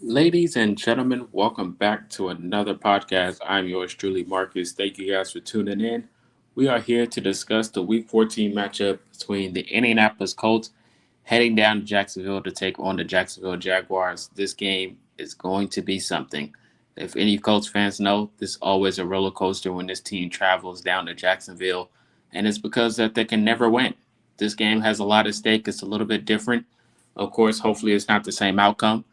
Ladies and gentlemen, welcome back to another podcast. I'm yours truly, Marcus. Thank you guys for tuning in. We are here to discuss the Week 14 matchup between the Indianapolis Colts heading down to Jacksonville to take on the Jacksonville Jaguars. This game is going to be something. If any Colts fans know, this is always a roller coaster when this team travels down to Jacksonville, and it's because that they can never win. This game has a lot at stake. It's a little bit different. Of course, hopefully it's not the same outcome,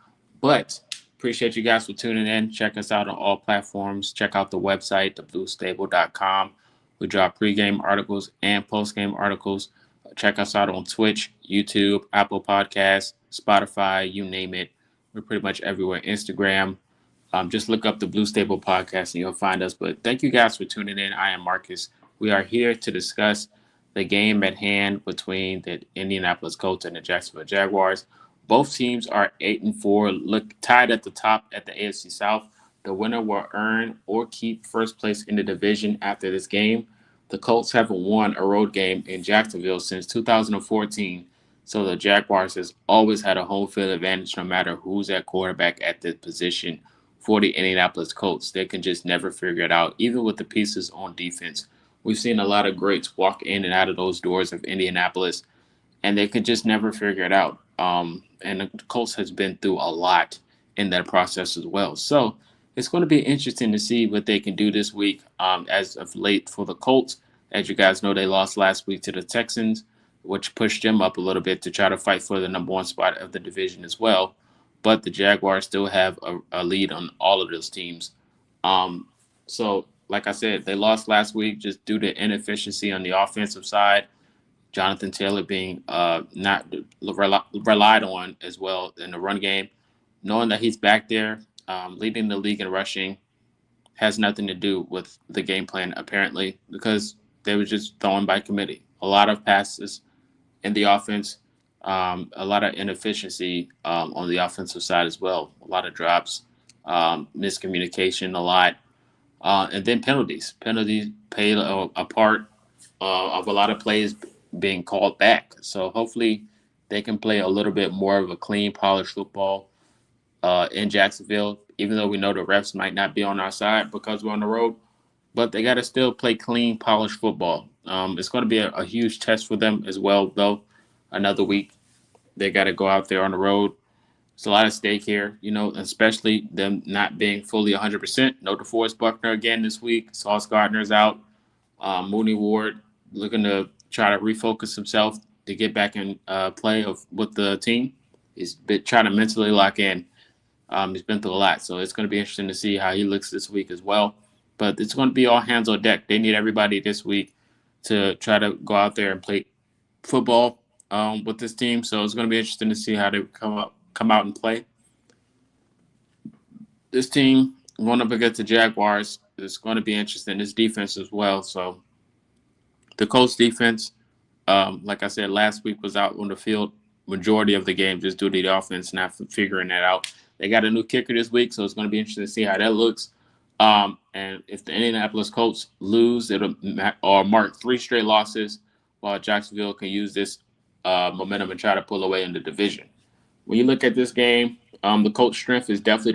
but appreciate you guys for tuning in. Check us out on all platforms. Check out the website, thebluestable.com. We drop pregame articles and postgame articles. Check us out on Twitch, YouTube, Apple Podcasts, Spotify, you name it. We're pretty much everywhere. Instagram. Just look up the Blue Stable Podcast and you'll find us. But thank you guys for tuning in. I am Marcus. We are here to discuss the game at hand between the Indianapolis Colts and the Jacksonville Jaguars. Both teams are 8-4, look tied at the top at the AFC South. The winner will earn or keep first place in the division after this game. The Colts haven't won a road game in Jacksonville since 2014, so the Jaguars has always had a home field advantage no matter who's at quarterback at the position for the Indianapolis Colts. They can just never figure it out, even with the pieces on defense. We've seen a lot of greats walk in and out of those doors of Indianapolis, and they could just never figure it out. And the Colts has been through a lot in that process as well. So it's going to be interesting to see what they can do this week. As of late for the Colts, as you guys know, they lost last week to the Texans, which pushed them up a little bit to try to fight for the number one spot of the division as well. But the Jaguars still have a lead on all of those teams. So, like I said, they lost last week just due to inefficiency on the offensive side. Jonathan Taylor being not relied on as well in the run game. Knowing that he's back there, leading the league in rushing, has nothing to do with the game plan, apparently, because they were just throwing by committee. A lot of passes in the offense, a lot of inefficiency on the offensive side as well. A lot of drops, miscommunication, a lot. And then penalties. Penalties played a part of a lot of plays being called back. So hopefully they can play a little bit more of a clean, polished football in Jacksonville, even though we know the refs might not be on our side because we're on the road. But they got to still play clean, polished football. It's going to be a huge test for them as well, though. Another week, they got to go out there on the road. It's a lot at stake here, especially them not being fully 100%. No DeForest Buckner again this week. Sauce Gardner's out. Mooney Ward looking to try to refocus himself to get back in play with the team. He's been trying to mentally lock in. He's been through a lot, so it's going to be interesting to see how he looks this week as well. But it's going to be all hands on deck. They need everybody this week to try to go out there and play football with this team. So it's going to be interesting to see how they come out and play. This team going up against the Jaguars is going to be interesting. This defense as well. So the Colts defense, like I said, last week was out on the field majority of the game just due to the offense not figuring that out. They got a new kicker this week, so it's going to be interesting to see how that looks. And if the Indianapolis Colts lose, it'll mark 3 straight losses, while Jacksonville can use this momentum and try to pull away in the division. When you look at this game, the Colts' strength is definitely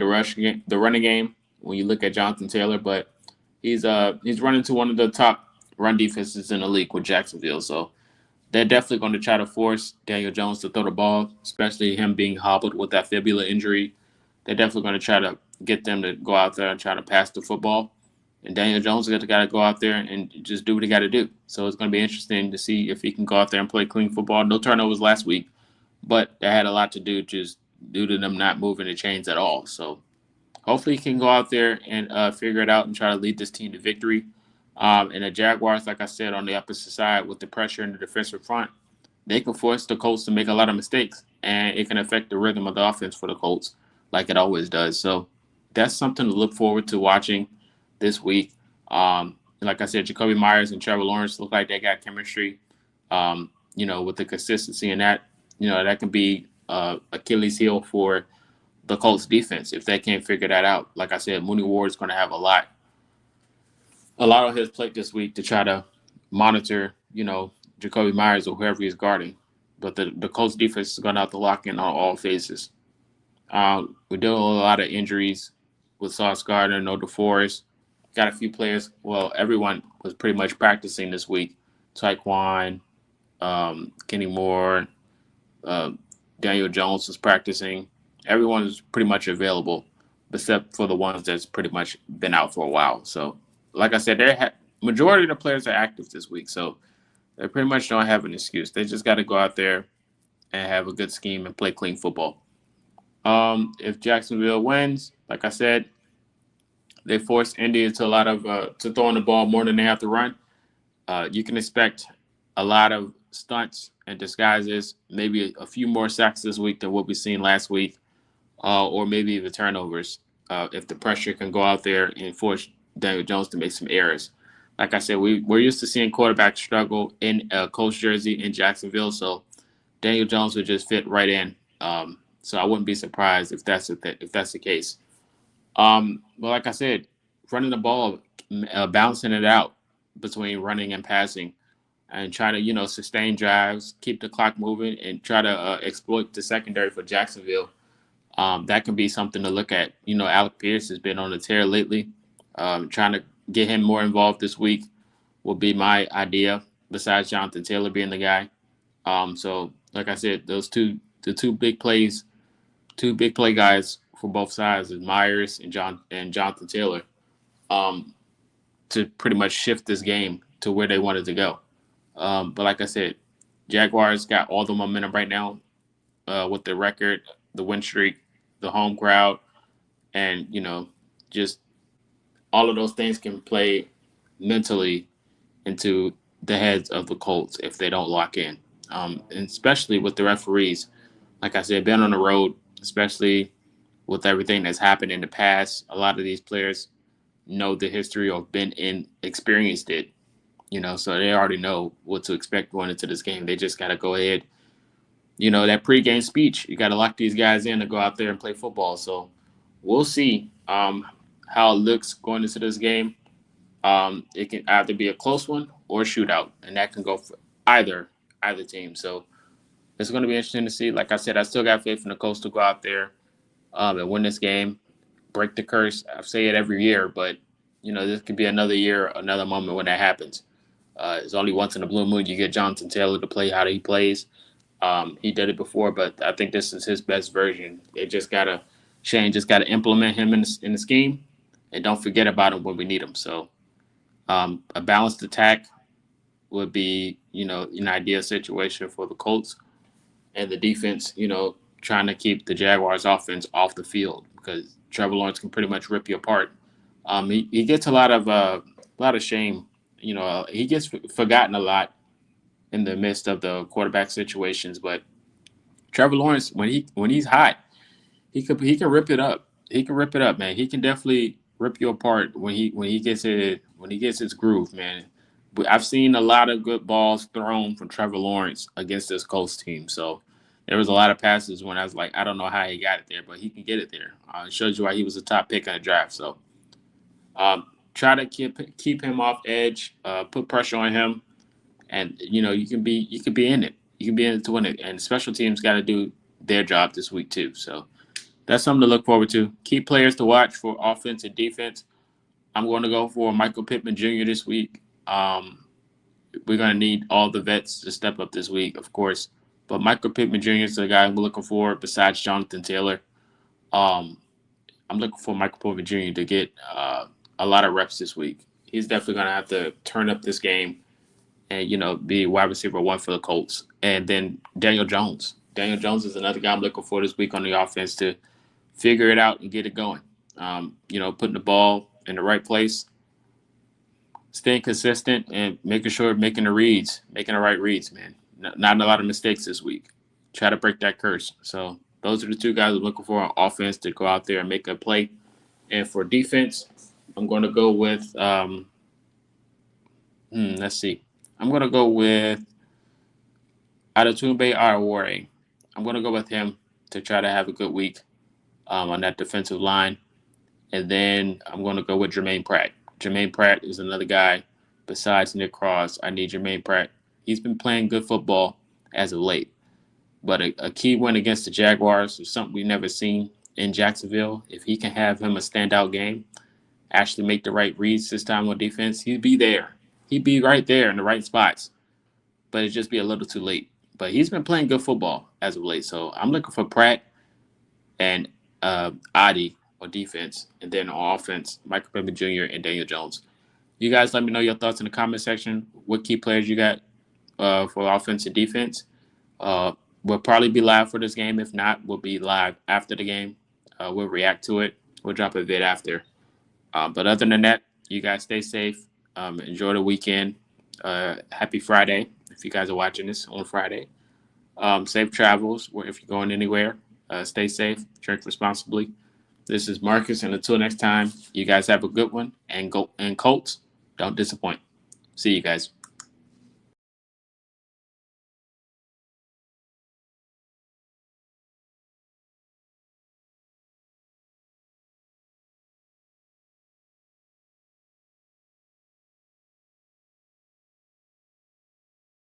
the running game. When you look at Jonathan Taylor, but he's running to one of the top run defenses in the league with Jacksonville, so they're definitely going to try to force Daniel Jones to throw the ball, especially him being hobbled with that fibula injury. They're definitely going to try to get them to go out there and try to pass the football. And Daniel Jones has got to go out there and just do what he got to do. So it's going to be interesting to see if he can go out there and play clean football. No turnovers last week, but that had a lot to do just due to them not moving the chains at all. So hopefully he can go out there and figure it out and try to lead this team to victory. And the Jaguars, like I said, on the opposite side with the pressure in the defensive front, they can force the Colts to make a lot of mistakes, and it can affect the rhythm of the offense for the Colts like it always does. So that's something to look forward to watching this week. Like I said, Jacoby Myers and Trevor Lawrence look like they got chemistry, with the consistency in that, that can be Achilles heel for the Colts defense if they can't figure that out. Like I said, Mooney Ward is going to have a lot on his plate this week to try to monitor, Jacoby Myers or whoever he's guarding. But the Colts defense is going to have to lock in on all phases. We're dealing with a lot of injuries with Sauce Gardner, no DeForest. Got a few players. Well, everyone was pretty much practicing this week. Taekwon, Kenny Moore, uh, Daniel Jones was practicing. Everyone is pretty much available, except for the ones that's pretty much been out for a while. So, like I said, majority of the players are active this week, so they pretty much don't have an excuse. They just got to go out there and have a good scheme and play clean football. If Jacksonville wins, like I said, they force Indy to a lot of to throwing the ball more than they have to run. You can expect a lot of stunts and disguises, maybe a few more sacks this week than what we've seen last week, or maybe even turnovers. If the pressure can go out there and force Daniel Jones to make some errors. Like I said, we're used to seeing quarterbacks struggle in Colts jersey in Jacksonville, so Daniel Jones would just fit right in. So I wouldn't be surprised if if that's the case. But like I said, running the ball, balancing it out between running and passing, and try to sustain drives, keep the clock moving, and try to exploit the secondary for Jacksonville. That can be something to look at. Alec Pierce has been on the tear lately. Trying to get him more involved this week will be my idea. Besides Jonathan Taylor being the guy. So like I said, the two big play guys for both sides is Myers and Jonathan Taylor. Um, to pretty much shift this game to where they wanted to go. But like I said, Jaguars got all the momentum right now with the record, the win streak, the home crowd, and just all of those things can play mentally into the heads of the Colts if they don't lock in, and especially with the referees. Like I said, being on the road, especially with everything that's happened in the past, a lot of these players know the history or been in experienced it, so they already know what to expect going into this game. They just got to go ahead. That pregame speech, you got to lock these guys in to go out there and play football. So we'll see how it looks going into this game. It can either be a close one or a shootout, and that can go for either team. So it's going to be interesting to see. Like I said, I still got faith in the Colts to go out there and win this game, break the curse. I say it every year, but this could be another year, another moment when that happens. It's only once in a blue moon you get Jonathan Taylor to play how he plays. He did it before, but I think this is his best version. Shane just gotta implement him in the scheme, and don't forget about him when we need him. So a balanced attack would be an ideal situation for the Colts and the defense. Trying to keep the Jaguars offense off the field because Trevor Lawrence can pretty much rip you apart. He gets a lot of shame. He gets forgotten a lot in the midst of the quarterback situations. But Trevor Lawrence, when he's hot, he can rip it up. He can rip it up, man. He can definitely rip you apart when he gets his groove, man. But I've seen a lot of good balls thrown from Trevor Lawrence against this Colts team. So there was a lot of passes when I was like, I don't know how he got it there, but he can get it there. It shows you why he was a top pick in the draft. So try to keep him off edge, put pressure on him, and you can be in it. You can be in it to win it. And special teams got to do their job this week too. So that's something to look forward to. Key players to watch for offense and defense. I'm going to go for Michael Pittman Jr. this week. We're going to need all the vets to step up this week, of course. But Michael Pittman Jr. is the guy I'm looking for besides Jonathan Taylor. Um, I'm looking for Michael Pittman Jr. to get a lot of reps this week. He's definitely going to have to turn up this game and be wide receiver one for the Colts. And then Daniel Jones. Daniel Jones is another guy I'm looking for this week on the offense to figure it out and get it going. Putting the ball in the right place, staying consistent, and making the right reads, man. Not a lot of mistakes this week. Try to break that curse. So those are the two guys I'm looking for on offense to go out there and make a play. And for defense, I'm going to go with let's see. I'm going to go with Adetunde Arawore. I'm going to go with him to try to have a good week on that defensive line. And then I'm going to go with Jermaine Pratt. Jermaine Pratt is another guy besides Nick Cross. I need Jermaine Pratt. He's been playing good football as of late. But a key win against the Jaguars is something we've never seen in Jacksonville, if he can have him a standout game, actually make the right reads this time on defense, he'd be there. He'd be right there in the right spots, but it'd just be a little too late. But he's been playing good football as of late, so I'm looking for Pratt and Adi on defense, and then on offense, Michael Pittman Jr. and Daniel Jones. You guys let me know your thoughts in the comment section. What key players you got for offense and defense? Uh, we'll probably be live for this game. If not, we'll be live after the game. We'll react to it. We'll drop a vid after. But other than that, you guys stay safe. Enjoy the weekend. Happy Friday if you guys are watching this on Friday. Safe travels if you're going anywhere. Stay safe. Drink responsibly. This is Marcus, and until next time, you guys have a good one. And Colts, don't disappoint. See you guys.